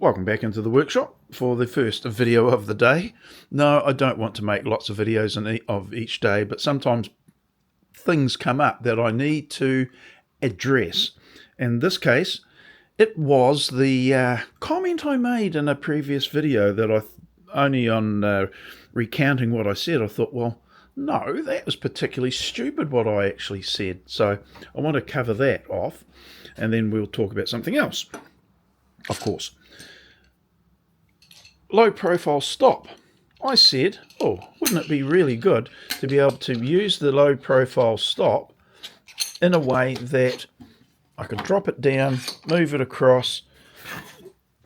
Welcome back into the workshop for the first video of the day. No, I don't want to make lots of videos of each day, but sometimes things come up that I need to address. In this case, it was the comment I made in a previous video that only on recounting what I said, I thought, well, no, that was particularly stupid what I actually said. So I want to cover that off, and then we'll talk about something else, of course. Low profile stop. I said, oh, wouldn't it be really good to be able to use the low profile stop in a way that I could drop it down, move it across,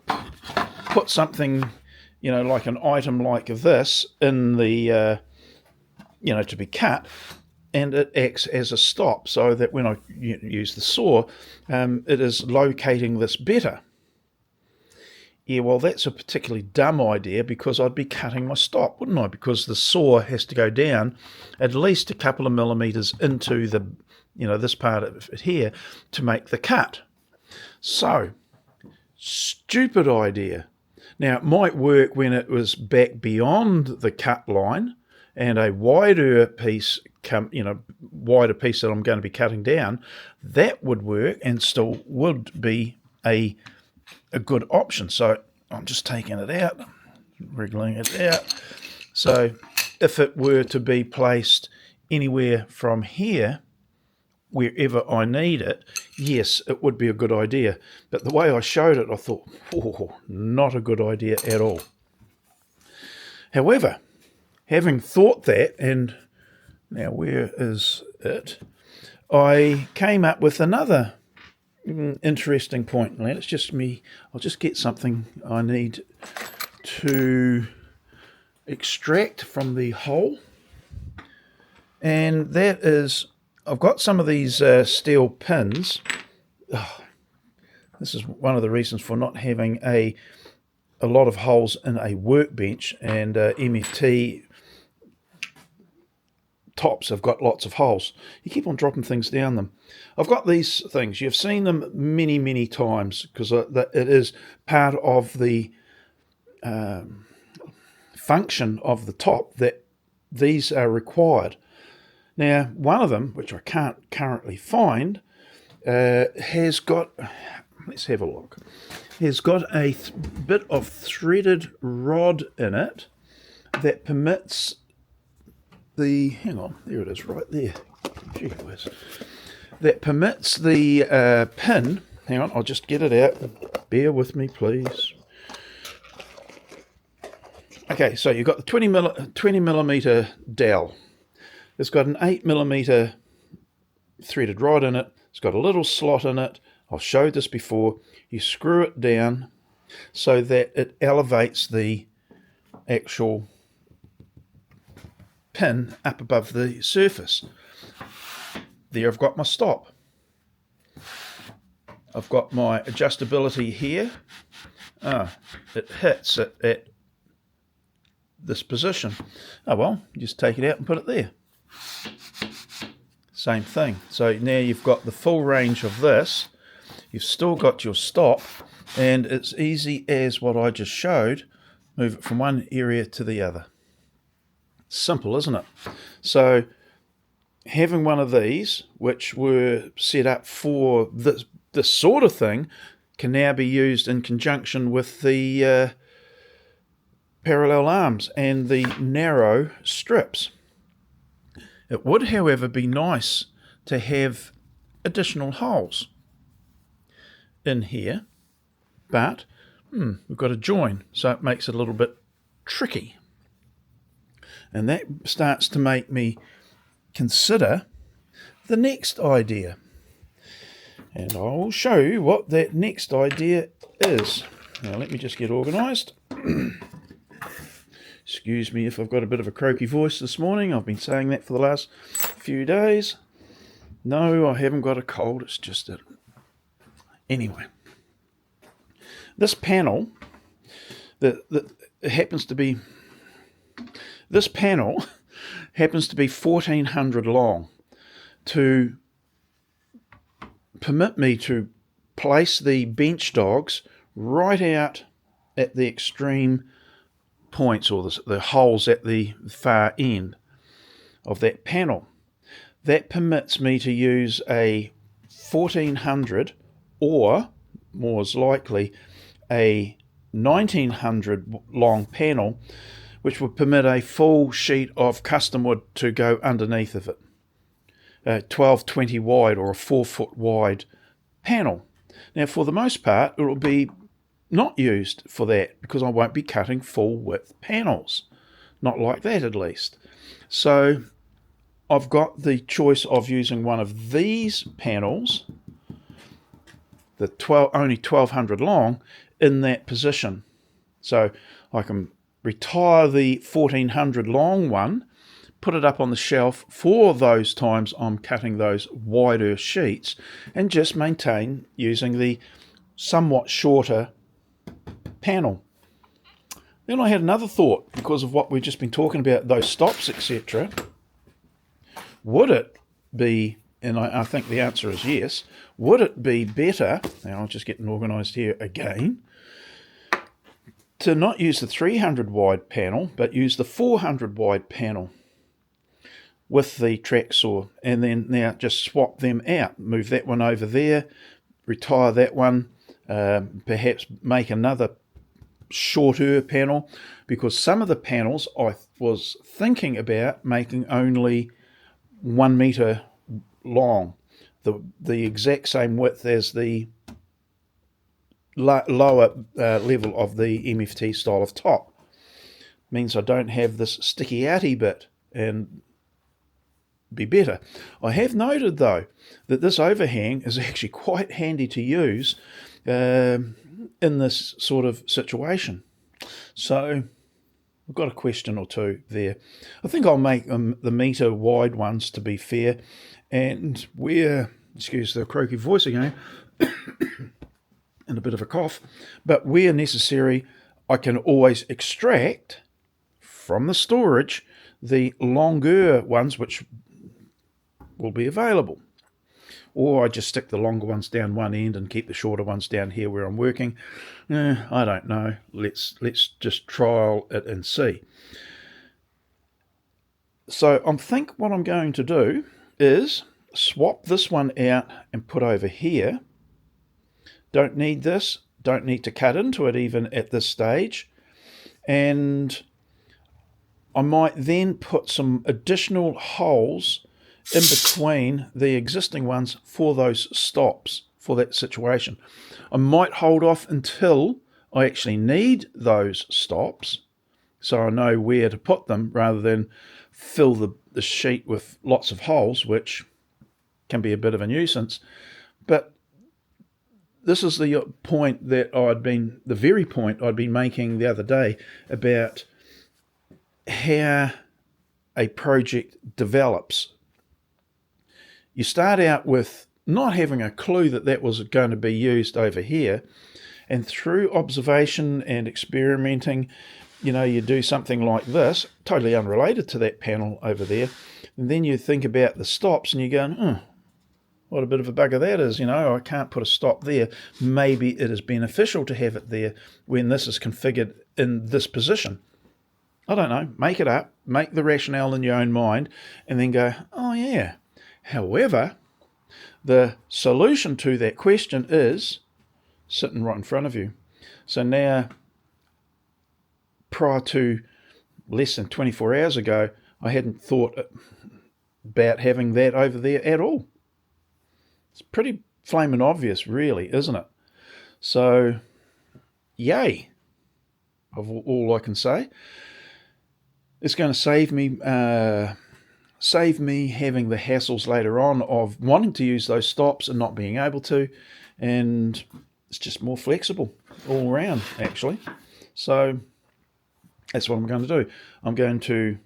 put something, like an item like this in the, to be cut, and it acts as a stop so that when I use the saw, it is locating this better. Yeah, well, that's a particularly dumb idea because I'd be cutting my stop, wouldn't I? Because the saw has to go down at least a couple of millimeters into the, this part of it here to make the cut. So, stupid idea. Now, it might work when it was back beyond the cut line and a wider piece wider piece that I'm going to be cutting down. That would work and still would be a good option. So I'm just taking it out, wriggling it out. So if it were to be placed anywhere from here, wherever I need it, yes, it would be a good idea. But the way I showed it, I thought, oh, not a good idea at all. However, having thought that, and now where is it? I came up with another interesting point. Now, I'll just get something I need to extract from the hole, and that is, I've got some of these steel pins. This is one of the reasons for not having a lot of holes in a workbench, and MFT tops have got lots of holes. You keep on dropping things down them. I've got these things. You've seen them many, many times because it is part of the function of the top that these are required. Now, one of them, which I can't currently find, has got, let's have a look, has got a bit of threaded rod in it that permits hang on, there it is right there. Gee whiz. That permits the pin, hang on, I'll just get it out. Bear with me, please. Okay, so you've got the 20 millimeter dowel. It's got an 8 millimeter threaded rod in it. It's got a little slot in it. I've showed this before. You screw it down so that it elevates the actual pin up above the surface. There I've got my stop. I've got my adjustability here. It hits at this position. Oh well, just take it out and put it there. Same thing. So now you've got the full range of this. You've still got your stop, and it's easy as what I just showed. Move it from one area to the other. Simple, isn't it? So having one of these, which were set up for this sort of thing, can now be used in conjunction with the parallel arms and the narrow strips. It would, however, be nice to have additional holes in here, but we've got a join, so it makes it a little bit tricky. And that starts to make me consider the next idea. And I'll show you what that next idea is. Now let me just get organised. Excuse me if I've got a bit of a croaky voice this morning. I've been saying that for the last few days. No, I haven't got a cold. It's just that. Anyway. This panel happens to be 1400 long. To permit me to place the bench dogs right out at the extreme points, or the holes at the far end of that panel. That permits me to use a 1400, or more likely a 1900 long panel, which would permit a full sheet of custom wood to go underneath of it. 12-20 wide, or a 4 foot wide panel. Now, for the most part, it will be not used for that, because I won't be cutting full width panels. Not like that, at least. So I've got the choice of using one of these panels, the only 1200 long, in that position. So I can retire the 1400 long one, put it up on the shelf for those times I'm cutting those wider sheets, and just maintain using the somewhat shorter panel. Then I had another thought, because of what we've just been talking about, those stops, etc. Would it be, and I think the answer is yes, would it be better, now I'll just get organised here again, to not use the 300 wide panel, but use the 400 wide panel with the track saw, and then now just swap them out, move that one over there, retire that one, perhaps make another shorter panel, because some of the panels I was thinking about making only 1 meter long, the exact same width as the lower level of the MFT style of top. Means I don't have this sticky outy bit, and be better. I have noted though that this overhang is actually quite handy to use in this sort of situation. So I've got a question or two there. I think I'll make the meter wide ones, to be fair, and where, excuse the croaky voice again, and a bit of a cough, but where necessary, I can always extract from the storage the longer ones which will be available. Or I just stick the longer ones down one end and keep the shorter ones down here where I'm working. I don't know. Let's just trial it and see. So I think what I'm going to do is swap this one out and put over here. Don't need this. Don't need to cut into it even at this stage. And I might then put some additional holes in between the existing ones for those stops for that situation. I might hold off until I actually need those stops, so I know where to put them, rather than fill the sheet with lots of holes, which can be a bit of a nuisance. But this is the point that the very point I'd been making the other day about how a project develops. You start out with not having a clue that that was going to be used over here, and through observation and experimenting, you do something like this, totally unrelated to that panel over there, and then you think about the stops and you're going, what a bit of a bugger that is, I can't put a stop there. Maybe it is beneficial to have it there when this is configured in this position. I don't know, make it up, make the rationale in your own mind, and then go, oh yeah. However, the solution to that question is sitting right in front of you. So now, prior to less than 24 hours ago, I hadn't thought about having that over there at all. It's pretty flaming obvious, really, isn't it? So, yay, of all I can say. It's going to save me having the hassles later on of wanting to use those stops and not being able to, and it's just more flexible all around, actually. So that's what I'm going to do. I'm going to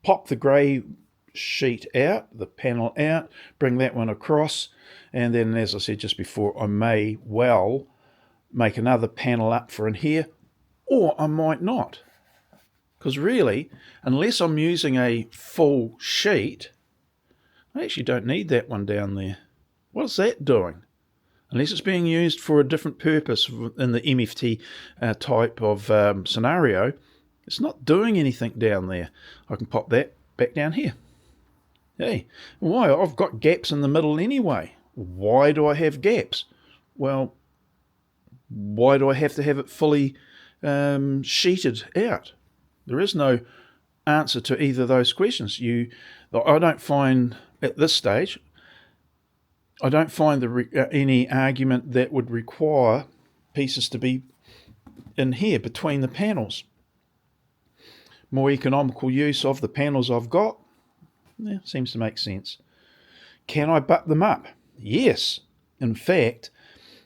pop the grey sheet out, the panel out, bring that one across, and then, as I said just before, I may well make another panel up for in here, or I might not. Because really, unless I'm using a full sheet, I actually don't need that one down there. What's that doing? unless it's being used for a different purpose in the MFT type of scenario, it's not doing anything down there. I can pop that back down here. Hey, why? I've got gaps in the middle anyway. Why do I have gaps? Well, why do I have to have it fully sheeted out? There is no answer to either of those questions. I don't find, at this stage, I don't find any argument that would require pieces to be in here between the panels. More economical use of the panels I've got, seems to make sense. Can I butt them up? Yes. In fact,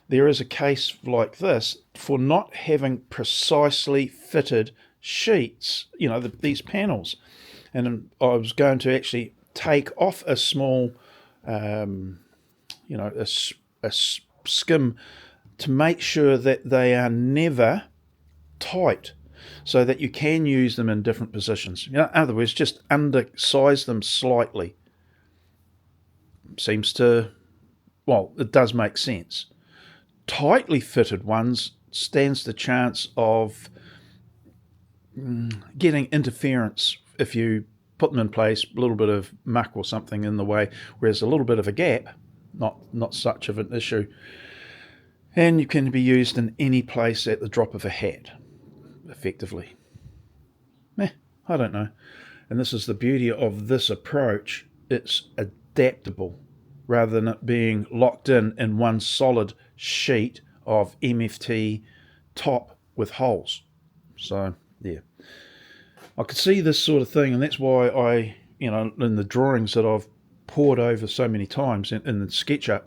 there is a case like this for not having precisely fitted sheets, these panels. And I was going to actually take off a small, a skim to make sure that they are never tight, so that you can use them in different positions. In other words, just undersize them slightly. It does make sense. Tightly fitted ones stands the chance of getting interference if you put them in place, a little bit of muck or something in the way, whereas a little bit of a gap, not such of an issue. And you can be used in any place at the drop of a hat, effectively. I don't know. And this is the beauty of this approach. It's adaptable rather than it being locked in one solid sheet of MFT top with holes. So, yeah. I could see this sort of thing, and that's why I, in the drawings that I've poured over so many times in the SketchUp,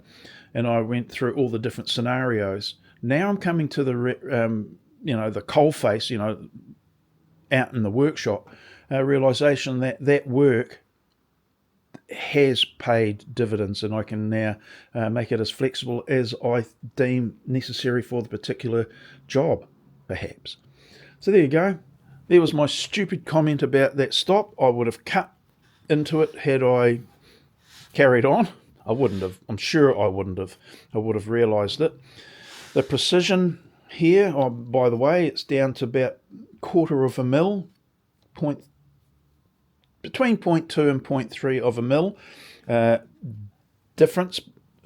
and I went through all the different scenarios. Now I'm coming to the coal face, out in the workshop, realization that work has paid dividends, and I can now make it as flexible as I deem necessary for the particular job, perhaps. So there you go. There was my stupid comment about that stop. I would have cut into it had I carried on. I wouldn't have. I'm sure I wouldn't have. I would have realised it. The precision here, by the way, it's down to about 1/4 of a mil, between 0.2 and 0.3 of a mil difference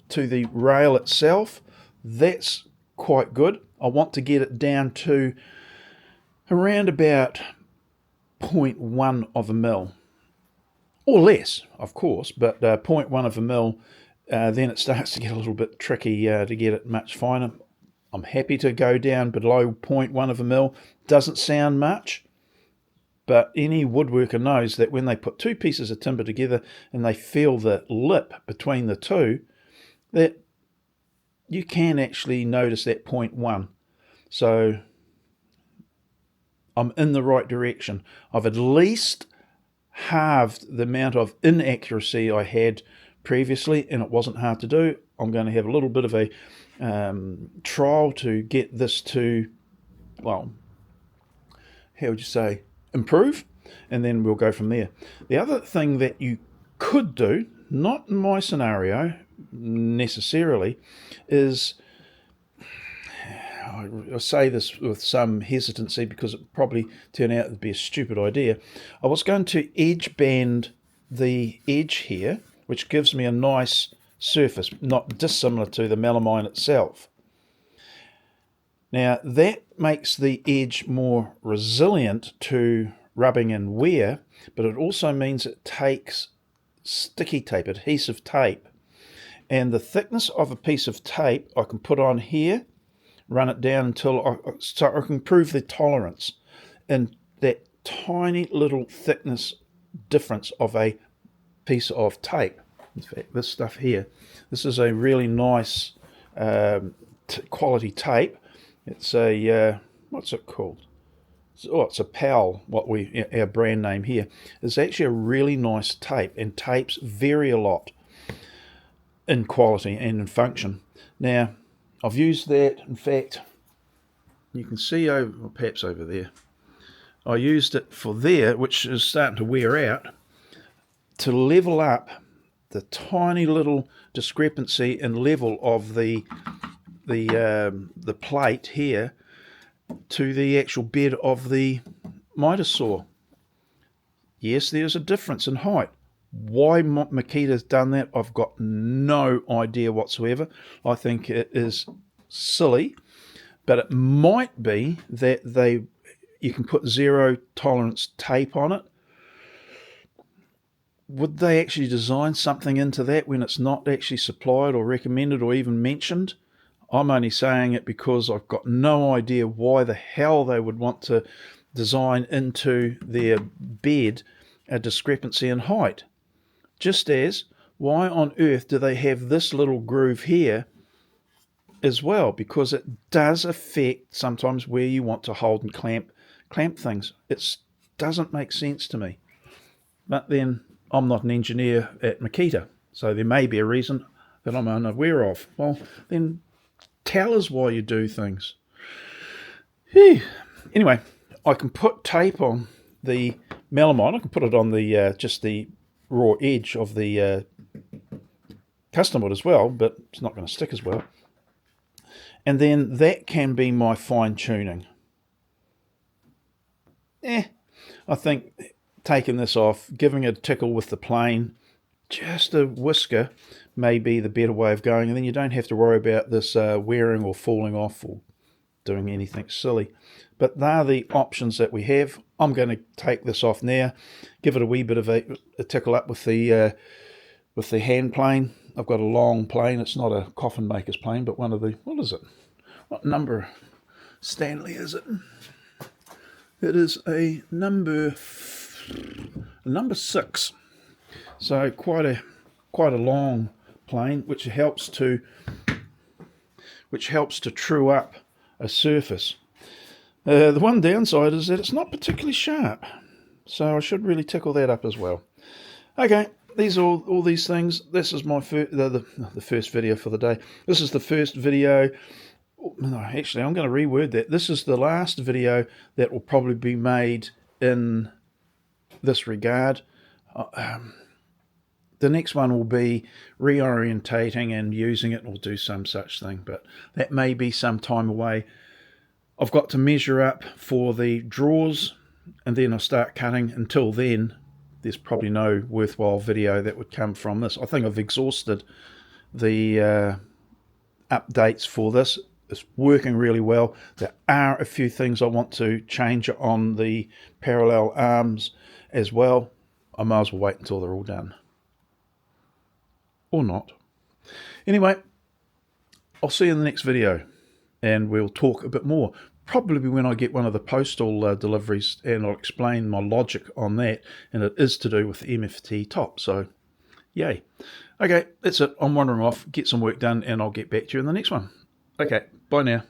to the rail itself. That's quite good. I want to get it down to around about 0.1 of a mil, or less, of course, but 0.1 of a mil, then it starts to get a little bit tricky to get it much finer. I'm happy to go down below 0.1 of a mil. Doesn't sound much, but any woodworker knows that when they put two pieces of timber together and they feel the lip between the two, that you can actually notice that 0.1. So I'm in the right direction. I've at least halved the amount of inaccuracy I had previously, and it wasn't hard to do. I'm going to have a little bit of a trial to get this to, well, how would you say, improve, and then we'll go from there. The other thing that you could do, not in my scenario necessarily, is, I say this with some hesitancy because it probably turned out to be a stupid idea. I was going to edge band the edge here, which gives me a nice surface, not dissimilar to the melamine itself. Now that makes the edge more resilient to rubbing and wear, but it also means it takes sticky tape, adhesive tape, and the thickness of a piece of tape I can put on here, run it down until I can improve the tolerance, and that tiny little thickness difference of a piece of tape. In fact, this stuff here, this is a really nice quality tape. It's a, what's it called? It's a PAL, our brand name here. It's actually a really nice tape, and tapes vary a lot in quality and in function. Now, I've used that, in fact, you can see over, or perhaps over there, I used it for there, which is starting to wear out, to level up tiny little discrepancy in level of the plate here to the actual bed of the miter saw. Yes, there's a difference in height. Why Makita's done that, I've got no idea whatsoever. I think it is silly, but it might be that you can put zero tolerance tape on it. Would they actually design something into that when it's not actually supplied or recommended or even mentioned? I'm only saying it because I've got no idea why the hell they would want to design into their bed a discrepancy in height. Just as, why on earth do they have this little groove here as well? Because it does affect sometimes where you want to hold and clamp things. It doesn't make sense to me. But then I'm not an engineer at Makita, so there may be a reason that I'm unaware of. Well, then tell us why you do things. Anyway, I can put tape on the melamine. I can put it on the just the raw edge of the custom wood as well, but it's not going to stick as well. And then that can be my fine tuning. I think taking this off, giving it a tickle with the plane, just a whisker, may be the better way of going, and then you don't have to worry about this wearing or falling off or doing anything silly. But they're the options that we have. I'm going to take this off now, give it a wee bit of a tickle up with the hand plane. I've got a long plane. It's not a coffin maker's plane, but one of the, what is it? What number Stanley is it? It is a number 6. So quite a long plane, which helps to true up a surface. The one downside is that it's not particularly sharp, so I should really tickle that up as well. Okay, these are all these things. This is my the first video for the day. This is the first video. No, actually, I'm going to reword that. This is the last video that will probably be made in this regard. The next one will be reorientating and using it. We'll do some such thing, but that may be some time away. I've got to measure up for the drawers, and then I'll start cutting. Until then, there's probably no worthwhile video that would come from this. I think I've exhausted the updates for this. It's working really well. There are a few things I want to change on the parallel arms as well. I might as well wait until they're all done. Or not. Anyway, I'll see you in the next video, and we'll talk a bit more. Probably when I get one of the postal deliveries, and I'll explain my logic on that, and it is to do with the MFT top, so yay. Okay, that's it. I'm wandering off, get some work done, and I'll get back to you in the next one. Okay, bye now.